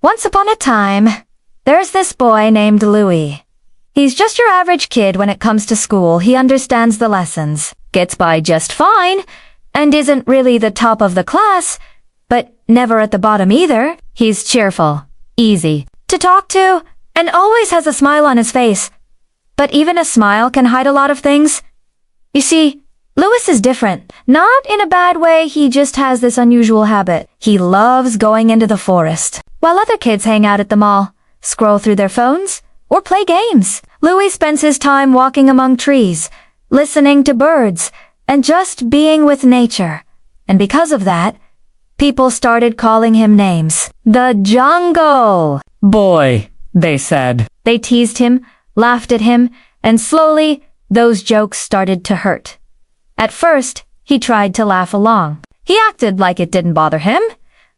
Once upon a time, there's this boy named Louis. He's just your average kid when it comes to school. He understands the lessons, gets by just fine, and isn't really the top of the class, but never at the bottom either. He's cheerful, easy to talk to, and always has a smile on his face. But even a smile can hide a lot of things. You see, Louis is different. Not in a bad way, he just has this unusual habit. He loves going into the forest. While other kids hang out at the mall, scroll through their phones, or play games, Louis spends his time walking among trees, listening to birds, and just being with nature. And because of that, people started calling him names. The Jungle Boy, they said. They teased him, laughed at him, and slowly, those jokes started to hurt. At first, he tried to laugh along. He acted like it didn't bother him,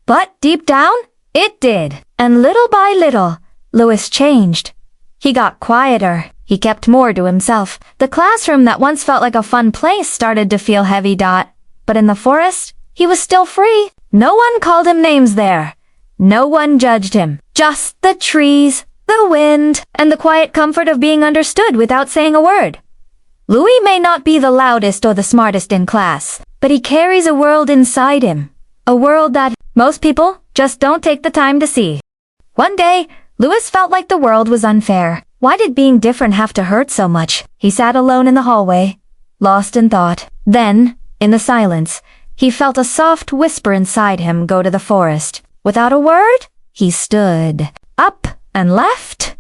but deep down, it did. And little by little, Louis changed. He got quieter. He kept more to himself. The classroom that once felt like a fun place started to feel heavy. But in the forest, he was still free. No one called him names there. No one judged him. Just the trees, the wind, and the quiet comfort of being understood without saying a word. Louis may not be the loudest or the smartest in class, but he carries a world inside him. A world that most people just don't take the time to see. One day, Louis felt like the world was unfair. Why did being different have to hurt so much? He sat alone in the hallway, lost in thought. Then, in the silence, he felt a soft whisper inside him go to the forest. Without a word, he stood up and left.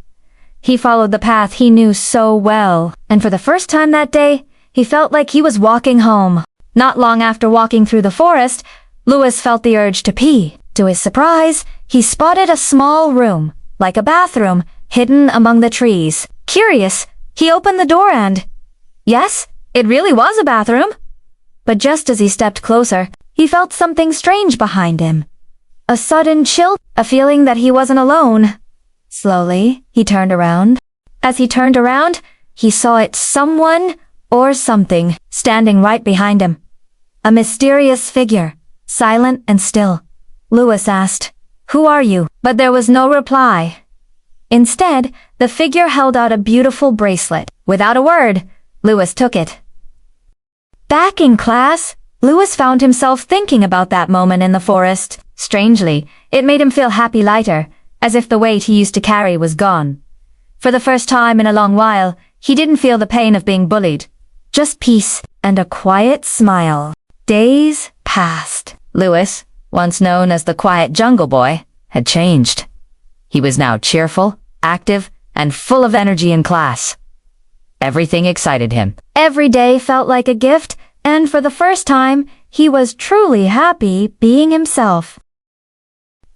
He followed the path he knew so well, and for the first time that day, he felt like he was walking home. Not long after walking through the forest, Louis felt the urge to pee. To his surprise, he spotted a small room, like a bathroom, hidden among the trees. Curious, he opened the door and... yes, it really was a bathroom. But just as he stepped closer, he felt something strange behind him. A sudden chill, a feeling that he wasn't alone. Slowly, he turned around. As he turned around, he saw it someone or something standing right behind him. A mysterious figure, silent and still. Louis asked, "Who are you?" But there was no reply. Instead, the figure held out a beautiful bracelet. Without a word, Louis took it. Back in class, Louis found himself thinking about that moment in the forest. Strangely, it made him feel happy, lighter, as if the weight he used to carry was gone. For the first time in a long while, he didn't feel the pain of being bullied. Just peace and a quiet smile. Days passed. Louis, once known as the quiet jungle boy, had changed. He was now cheerful, active, and full of energy in class. Everything excited him. Every day felt like a gift, and for the first time, he was truly happy being himself.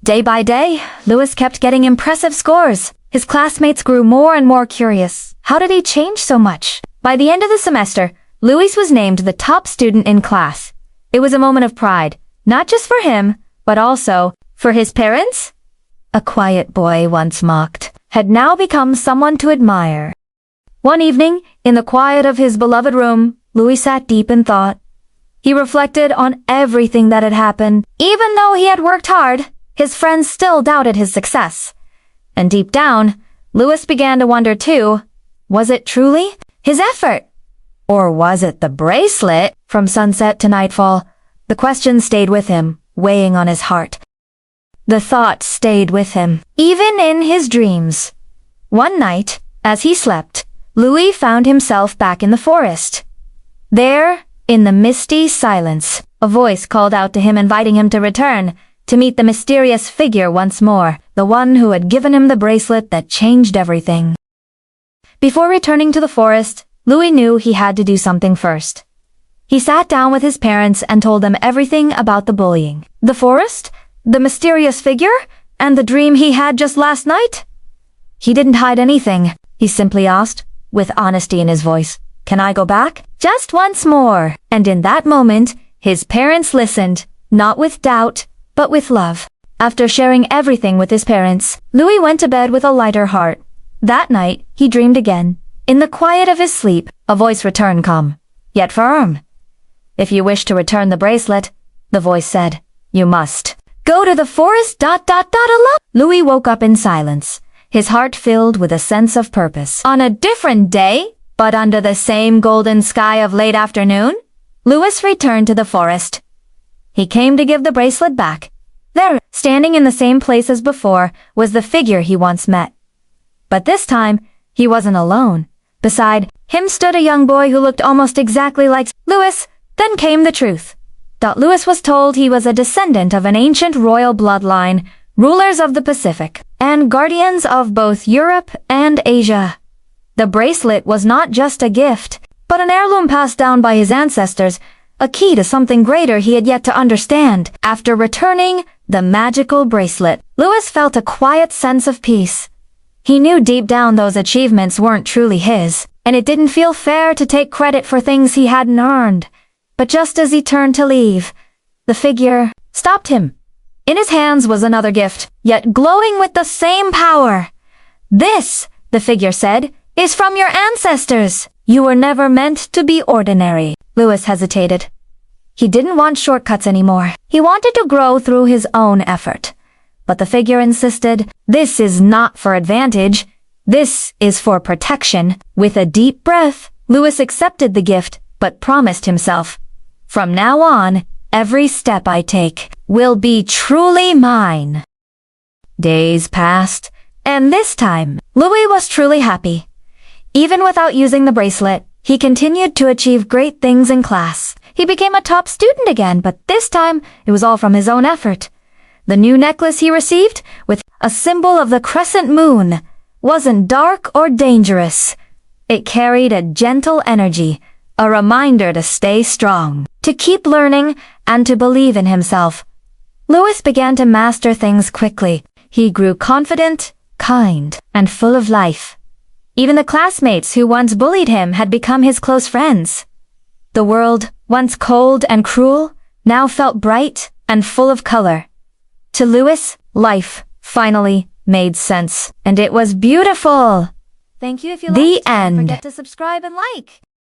Day by day, Louis kept getting impressive scores. His classmates grew more and more curious. How did he change so much? By the end of the semester, Louis was named the top student in class. It was a moment of pride, not just for him, but also for his parents. A quiet boy once mocked had now become someone to admire. One evening, in the quiet of his beloved room, Louis sat deep in thought. He reflected on everything that had happened. Even though he had worked hard, his friends still doubted his success. And deep down, Louis began to wonder too, was it truly his effort? Or was it the bracelet? From sunset to nightfall, the question stayed with him, weighing on his heart. The thought stayed with him, even in his dreams. One night, as he slept, Louis found himself back in the forest. There, in the misty silence, a voice called out to him, inviting him to return, to meet the mysterious figure once more, the one who had given him the bracelet that changed everything. Before returning to the forest, Louis knew he had to do something first. He sat down with his parents and told them everything about the bullying, the forest, the mysterious figure, and the dream he had just last night. He didn't hide anything. He simply asked, with honesty in his voice, "Can I go back?" Just once more. And in that moment, his parents listened, not with doubt, but with love. After sharing everything with his parents, Louis went to bed with a lighter heart. That night, he dreamed again. In the quiet of his sleep, a voice returned, calm, yet firm. "If you wish to return the bracelet," the voice said, "you must. Go to the forest. Alone. Louis woke up in silence, his heart filled with a sense of purpose. On a different day, but under the same golden sky of late afternoon, Louis returned to the forest. He came to give the bracelet back. There, standing in the same place as before, was the figure he once met. But this time, he wasn't alone. Beside him stood a young boy who looked almost exactly like Louis. Then came the truth. Louis was told he was a descendant of an ancient royal bloodline, rulers of the Pacific, and guardians of both Europe and Asia. The bracelet was not just a gift, but an heirloom passed down by his ancestors, a key to something greater he had yet to understand. After returning the magical bracelet, Louis felt a quiet sense of peace. He knew deep down those achievements weren't truly his, and it didn't feel fair to take credit for things he hadn't earned. But just as he turned to leave, the figure stopped him. In his hands was another gift, yet glowing with the same power. "This," the figure said, "is from your ancestors. You were never meant to be ordinary." Louis hesitated. He didn't want shortcuts anymore. He wanted to grow through his own effort. But the figure insisted, "This is not for advantage. This is for protection." With a deep breath, Louis accepted the gift, but promised himself, "From now on, every step I take will be truly mine." Days passed, and this time, Louis was truly happy. Even without using the bracelet, he continued to achieve great things in class. He became a top student again, but this time, it was all from his own effort. The new necklace he received, with a symbol of the crescent moon, wasn't dark or dangerous. It carried a gentle energy, a reminder to stay strong, to keep learning, and to believe in himself. Louis began to master things quickly. He grew confident, kind, and full of life. Even the classmates who once bullied him had become his close friends. The world, once cold and cruel, now felt bright and full of color. To Louis, life finally made sense, and it was beautiful. Thank you. If you liked, don't forget to subscribe and like.